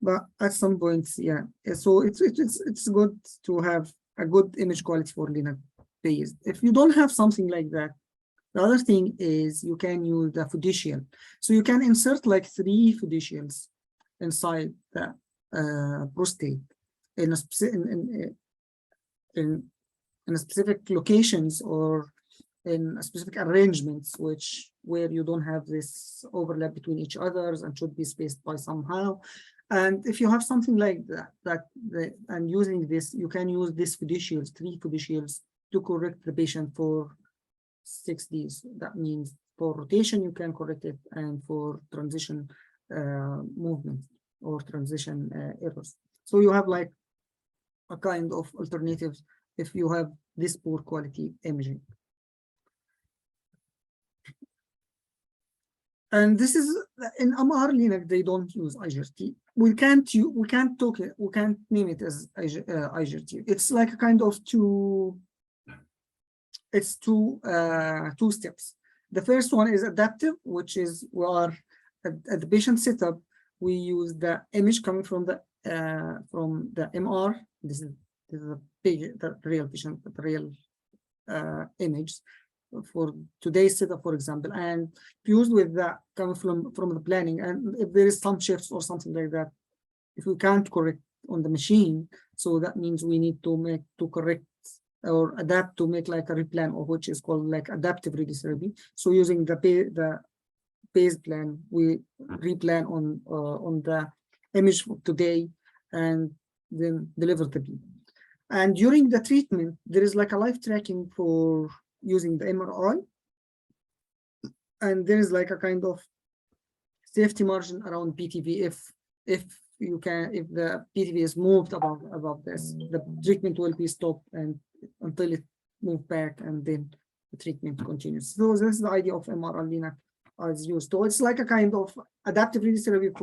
But at some points, so it's good to have a good image quality for LINAC based. If you don't have something like that, the other thing is you can use the fiducial. So you can insert like 3 fiducials inside the prostate in a specific locations or in specific arrangements, where you don't have this overlap between each others and should be spaced by somehow. And if you have something like that, and using this, you can use these fiducials, 3 fiducials, to correct the patient for 6 days. That means for rotation, you can correct it, and for transition movement or transition errors. So you have like a kind of alternatives if you have this poor quality imaging. And this is in MR LINAC, they don't use IGRT. We can't name it as IGRT. It's like a kind of two steps. The first one is adaptive, which is we are at the patient setup. We use the image coming from the MR. This is the real patient, the real image for today's setup, for example, and fused with that coming from the planning. And if there is some shifts or something like that, if we can't correct on the machine, so that means we need to correct or adapt to make like a replan, or which is called like adaptive radiotherapy. So using the base plan, we replan on the image for today and then deliver the beam. And during the treatment, there is like a live tracking for using the MRI, and there is like a kind of safety margin around PTV. If the PTV is moved above this, the treatment will be stopped and until it moves back, and then the treatment continues. So this is the idea of MRI LINAC as used. So it's like a kind of adaptive radiotherapy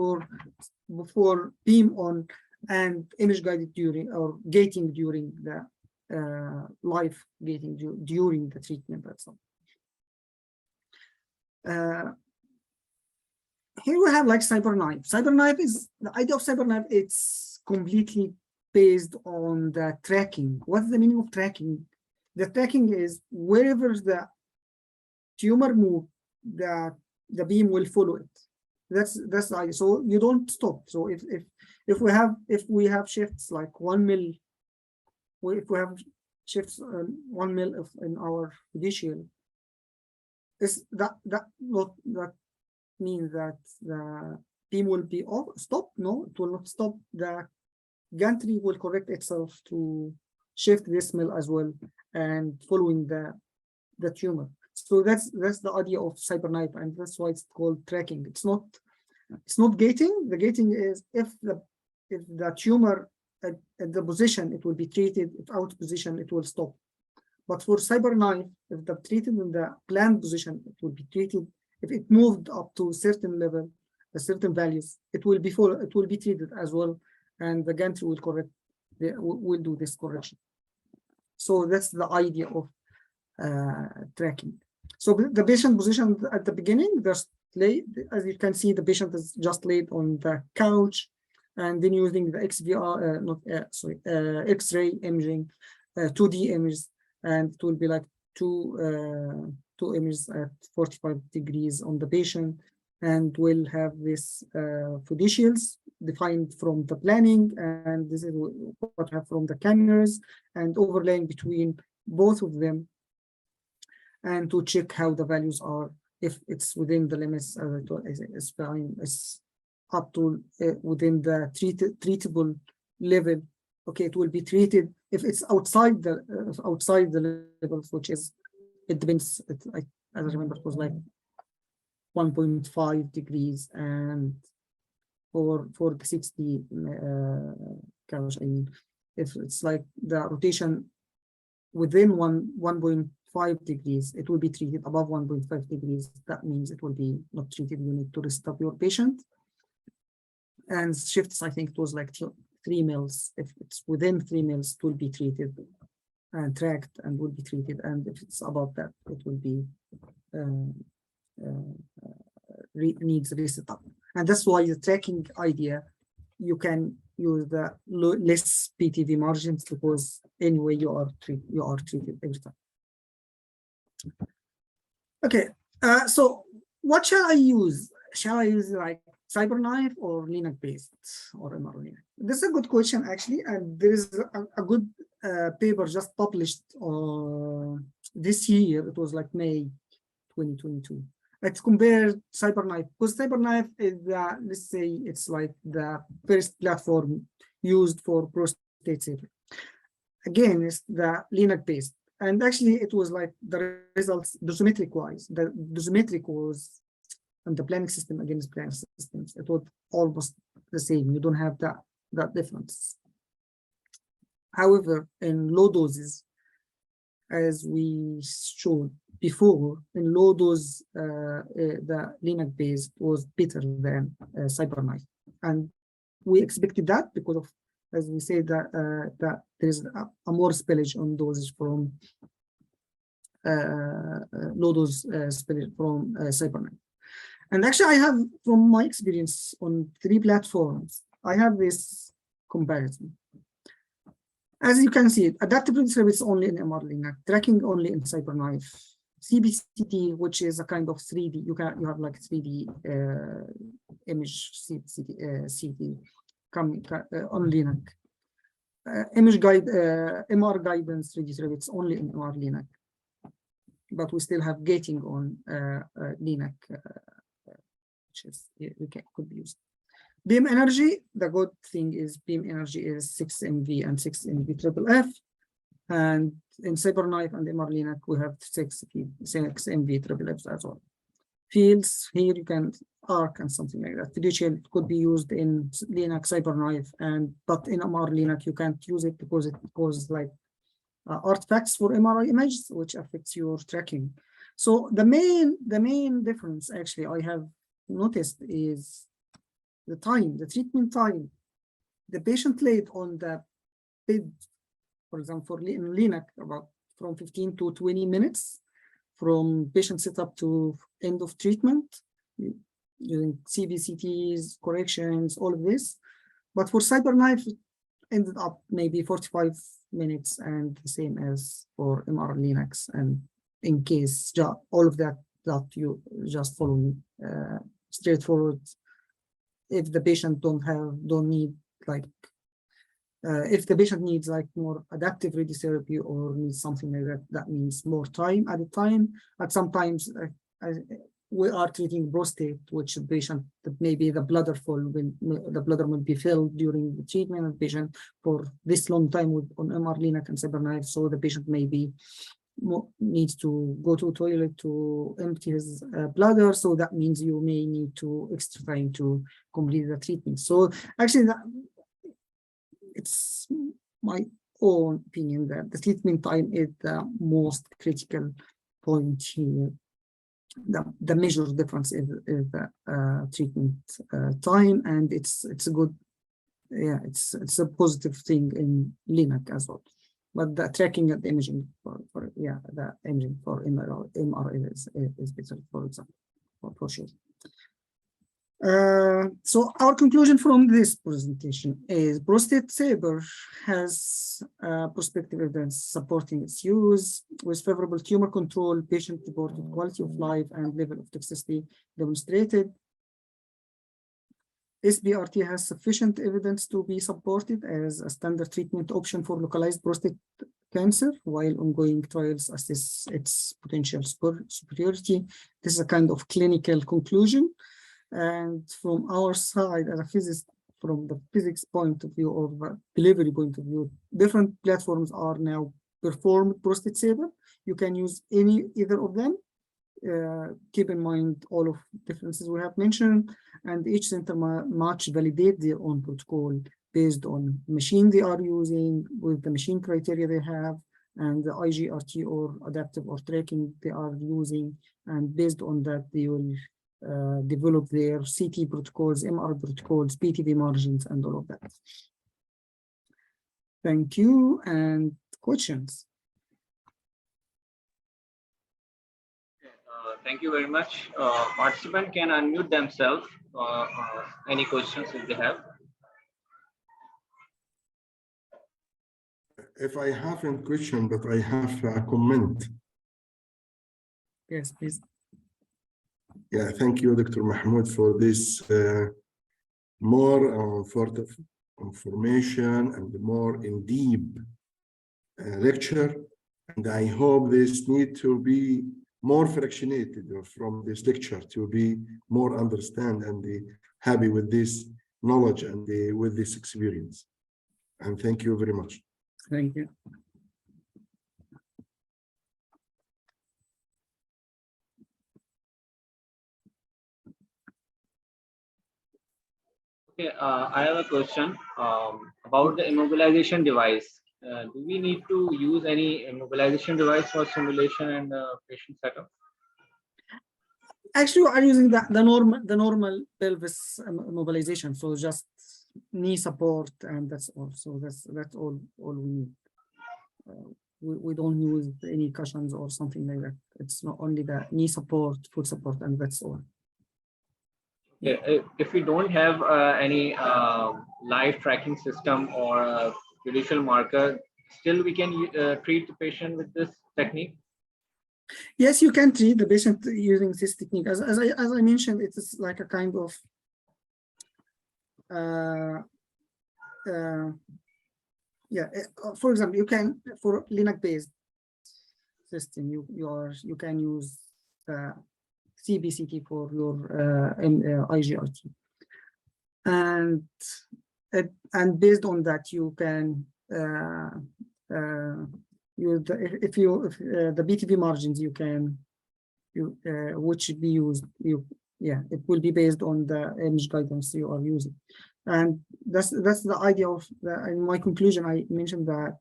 for beam on and image guided during or gating during the live gating during the treatment itself. Here we have like CyberKnife. CyberKnife is the idea of CyberKnife. It's completely based on the tracking. What's the meaning of tracking? The tracking is wherever the tumor moves, the beam will follow it. That's the idea. So you don't stop. So if we have shifts like 1 mil, if we have shifts 1 mil in our fiducial, is that means that the beam will be stopped? No, it will not stop. The gantry will correct itself to shift this mil as well and following the tumor. So that's the idea of CyberKnife, and that's why it's called tracking. It's not gating. The gating is if the tumor at the position, it will be treated. If out position, it will stop. But for CyberKnife, if the treated in the planned position, it will be treated. If it moved up to a certain level, certain values, it will be treated as well, and the gantry will do this correction. So that's the idea of tracking. So the patient position at the beginning, just laid, as you can see, the patient is just laid on the couch, and then using the X-ray imaging, 2D images, and it will be like two images at 45 degrees on the patient, and we'll have this fiducials defined from the planning, and this is what we have from the cameras, and overlaying between both of them, and to check how the values are, if it's within the limits, is fine, it's up to within the treatable level. Okay, it will be treated. If it's outside the levels, which is, it depends. As I remember, it was like 1.5 degrees, and for the 60 couch, I mean, if it's like the rotation within 1.5 1.5 degrees, it will be treated. Above 1.5 degrees, that means it will be not treated. You need to restop your patient. And shifts, I think it was like 3 mils. If it's within 3 mils, it will be treated and tracked and will be treated. And if it's above that, it will be needs reset up. And that's why the tracking idea, you can use the less PTV margins, because anyway you are treated every time. Okay, so what shall I use? Shall I use like CyberKnife or Linux based or MR Linux? This is a good question actually, and there is a good paper just published this year. It was like May 2022. Let's compare CyberKnife, because CyberKnife is let's say it's like the first platform used for prostate saver. Again, it's the Linux based, and actually it was like the results dosimetric wise. The dosimetric was on the planning system against planning systems. It was almost the same. You don't have that difference. However, in low doses, as we showed before, in low dose, the Linux based was better than CyberKnife, and we expected that because of, as we say, that there is a more spillage on doses from low dose spillage from CyberKnife. And actually, I have, from my experience on 3 platforms, I have this comparison. As you can see, adaptive radiotherapy is only in MR Linux, tracking only in CyberKnife, CBCT, which is a kind of 3D. You have like 3D image CT coming on Linux. Image guide, MR guidance radiotherapy, it's only in MR Linux, but we still have gating on Linux, which is could be used. Beam energy, the good thing is beam energy is 6 MV and 6 MV triple F. And in CyberKnife and MR Linux, we have 6 MV triple Fs as well. Fields, here you can arc and something like that. Fiducial could be used in Linux, CyberKnife, but in MR Linux, you can't use it because it causes like artifacts for MRI images, which affects your tracking. So the main difference actually I have noticed is the time, the treatment time. The patient laid on the bed, for example, in Linux, about from 15 to 20 minutes from patient setup to end of treatment, using CBCTs, corrections, all of this. But for CyberKnife, it ended up maybe 45 minutes, and the same as for MR Linux. And in case all of that you just follow straightforward. If the patient don't need like, if the patient needs like more adaptive radiotherapy or needs something like that, that means more time at a time. At sometimes we are treating prostate, which the patient, maybe the bladder will be filled during the treatment of the patient for this long time on MR Linux and CyberKnife, so the patient maybe needs to go to the toilet to empty his bladder, so that means you may need to extra time to complete the treatment. So actually, it's my own opinion that the treatment time is the most critical point here. The major difference is the treatment time, and it's a good, yeah, it's a positive thing in Linux as well. But the tracking and the imaging the imaging for MR is better, for example, for sure. So our conclusion from this presentation is prostate SABR has prospective evidence supporting its use with favorable tumor control, patient-reported quality of life, and level of toxicity demonstrated. SBRT has sufficient evidence to be supported as a standard treatment option for localized prostate cancer, while ongoing trials assess its potential superiority. This is a kind of clinical conclusion. And from our side, as a physicist, from the physics point of view or the delivery point of view, different platforms are now performed prostate SABR. You can use either of them. Keep in mind all of the differences we have mentioned, and each center must validate their own protocol based on machine they are using, with the machine criteria they have, and the IGRT or adaptive or tracking they are using, and based on that they will develop their CT protocols, MR protocols, PTV margins, and all of that. Thank you. And questions?
Thank you very much. Participant can unmute themselves. Any questions if they have?
If I have a question, but I have a comment.
Yes, please.
Yeah, thank you, Dr. Mahmoud, for this more information and more in-depth lecture. And I hope this need to be more fractionated from this lecture to be more understand and be happy with this knowledge and with this experience. And thank you very much.
Thank you.
Okay, I have a question about the immobilization device. Do we need to use any immobilization device for simulation and patient setup?
Actually, we are using the normal pelvis mobilization, so just knee support, and that's all. So that's all we need. We don't use any cushions or something like that. It's not only the knee support, foot support, and that's all.
Yeah, if we don't have any live tracking system or judicial marker, still we can treat the patient with this technique?
Yes, you can treat the patient using this technique. As I mentioned, it is like a kind of for example, you can, for Linux-based system, you can use CBCT for your IGRT, and based on that you can use the BTV margins which be used. It will be based on the image guidance you are using, and that's the idea of in my conclusion. I mentioned that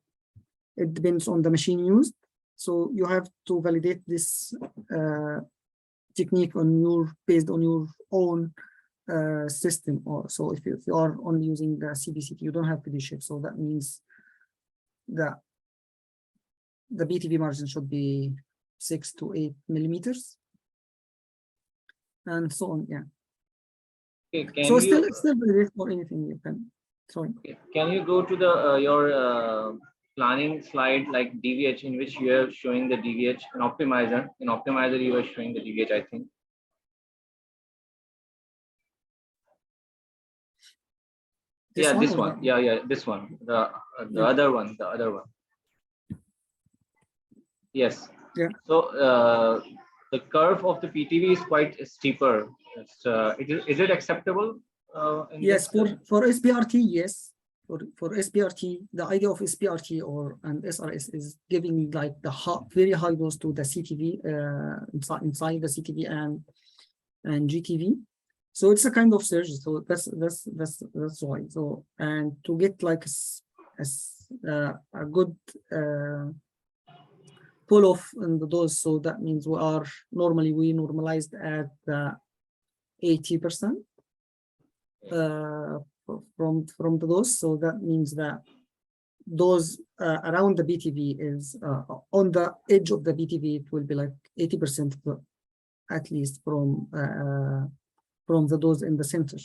it depends on the machine used, so you have to validate this technique based on your own system. Or so if you are only using the CBCT, you don't have PD shape, so that means that the BTV margin should be 6 to 8 millimeters, and so on. Yeah.
Okay,
so still validate for anything you can. Sorry.
Okay. Can you go to the your planning slide like DVH, in which you are showing the DVH and optimizer? In optimizer, you are showing the DVH, I think. This one. Yeah, this one. The other one. The other one. Yes.
Yeah.
So the curve of the PTV is quite steeper. Is it acceptable?
Yes, for SBRT, yes. For SBRT, the idea of SBRT and SRS is giving like the very high dose to the CTV inside the CTV and GTV. So it's a kind of surge. So that's why. So, and to get like a good pull off in the dose, so that means we normalized at 80%. From the dose, so that means that those around the BTV is on the edge of the BTV, it will be like 80% at least from the dose in the center.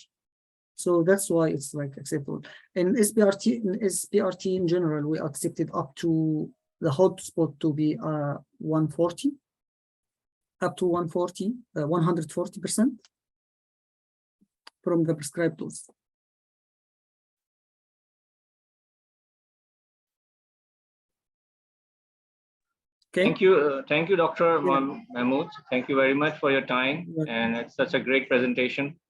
So that's why it's like acceptable. In SBRT in general, we accepted up to the hotspot to be 140, up to 140% from the prescribed dose. Okay.
Thank you, Dr. Mahmoud. Thank you very much for your time, and it's such a great presentation.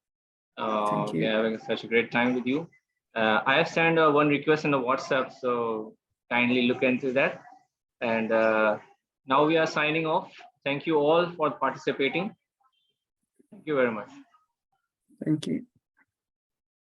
Thank you.
We're having such a great time with you. I have sent one request on the WhatsApp, so kindly look into that. And now we are signing off. Thank you all for participating. Thank you very much.
Thank you.